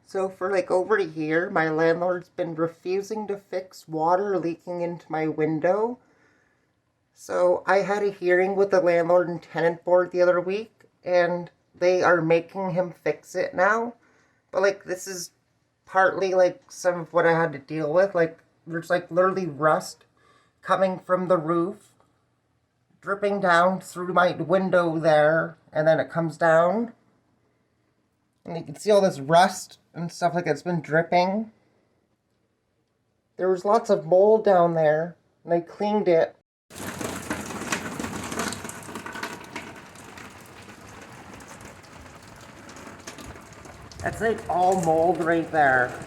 So for like over a year, my landlord's been refusing to fix water leaking into my window. So I had a hearing with the landlord and tenant board the other week, and they are making him fix it now. But like this is partly like some of what I had to deal with. Like there's like literally rust coming from the roof, dripping down through my window there, and then it comes down. And you can see all this rust and stuff like it's been dripping. There was lots of mold down there, and I cleaned it. That's like all mold right there.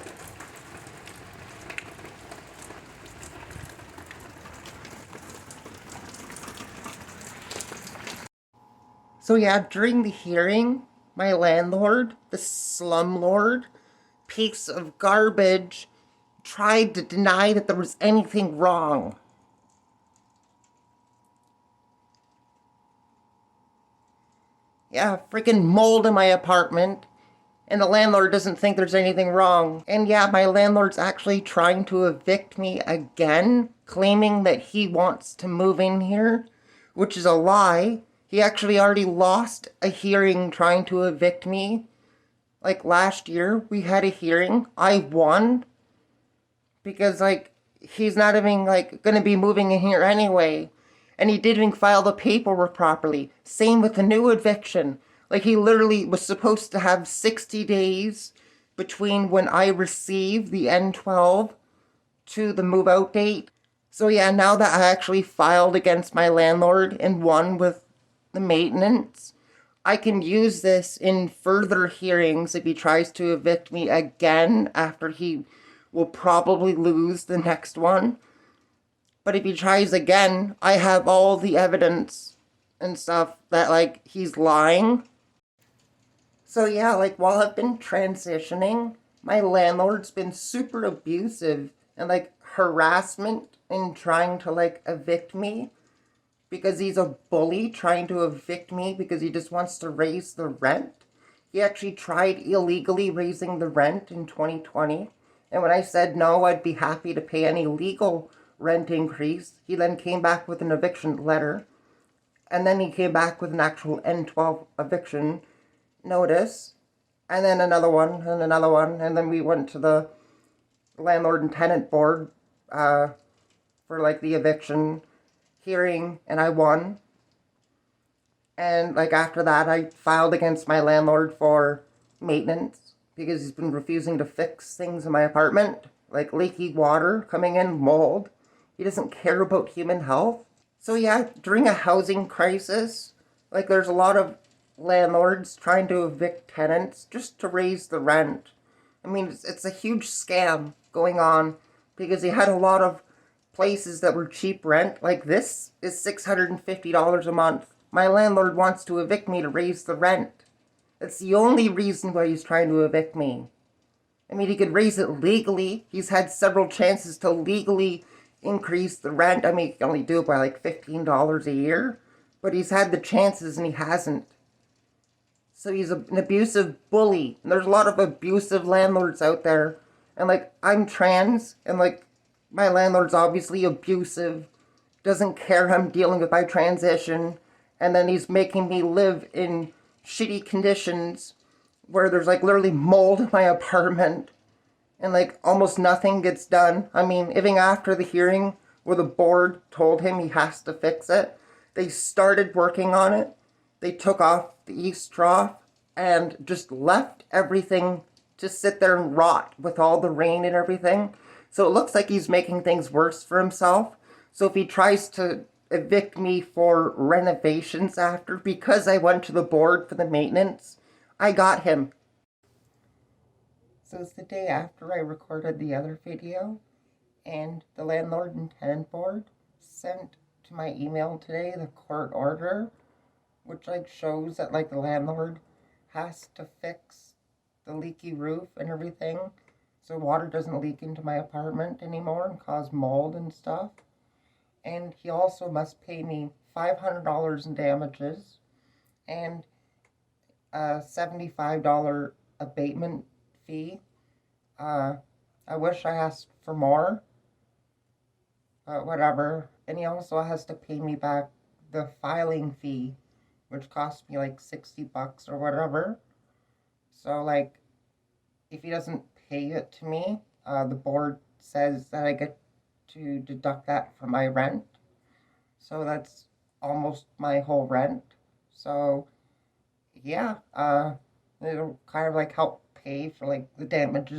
So yeah, during the hearing, my landlord, the slumlord, piece of garbage, tried to deny that there was anything wrong. Yeah, freaking mold in my apartment, and the landlord doesn't think there's anything wrong. And yeah, my landlord's actually trying to evict me again, claiming that he wants to move in here, which is a lie. He actually already lost a hearing trying to evict me. Like last year, we had a hearing. I won because like he's not even like gonna be moving in here anyway. And he didn't even file the paperwork properly. Same with the new eviction. Like he literally was supposed to have 60 days between when I received the N12 to the move out date. So yeah, now that I actually filed against my landlord and won with the maintenance, I can use this in further hearings if he tries to evict me again after he will probably lose the next one. But if he tries again, I have all the evidence and stuff that like he's lying. So yeah, like while I've been transitioning, my landlord's been super abusive and like harassment in trying to like evict me because he's a bully trying to evict me because he just wants to raise the rent. He actually tried illegally raising the rent in 2020. And when I said no, I'd be happy to pay any legal rent increase, he then came back with an eviction letter. And then he came back with an actual N12 eviction notice. And then another one, and another one. And then we went to the landlord and tenant board for like the eviction hearing, and I won. And like after that, I filed against my landlord for maintenance because he's been refusing to fix things in my apartment, like leaky water coming in, mold. He doesn't care about human health. So yeah, during a housing crisis, like there's a lot of landlords trying to evict tenants just to raise the rent. I mean, it's a huge scam going on because he had a lot of places that were cheap rent. Like this is $650 a month. My landlord wants to evict me to raise the rent. That's the only reason why he's trying to evict me. I mean, he could raise it legally. He's had several chances to legally increase the rent. I mean, he can only do it by like $15 a year. But he's had the chances and he hasn't. So he's an abusive bully. And there's a lot of abusive landlords out there. And like, I'm trans. And like, my landlord's obviously abusive. Doesn't care I'm dealing with my transition. And then he's making me live in shitty conditions where there's like literally mold in my apartment. And like almost nothing gets done. I mean, even after the hearing where the board told him he has to fix it, they started working on it. They took off the east trough and just left everything to sit there and rot with all the rain and everything. So it looks like he's making things worse for himself. So if he tries to evict me for renovations after, because I went to the board for the maintenance, I got him. So it's the day after I recorded the other video, and the landlord and tenant board sent to my email today the court order, which like shows that like the landlord has to fix the leaky roof and everything so water doesn't leak into my apartment anymore and cause mold and stuff. And he also must pay me $500 in damages and a $75 abatement fee Uh, I wish I asked for more, but whatever. And he also has to pay me back the filing fee, which cost me like $60 or whatever. So, like, if he doesn't pay it to me, the board says that I get to deduct that from my rent. So that's almost my whole rent. So yeah, it'll kind of like help pay for like the damages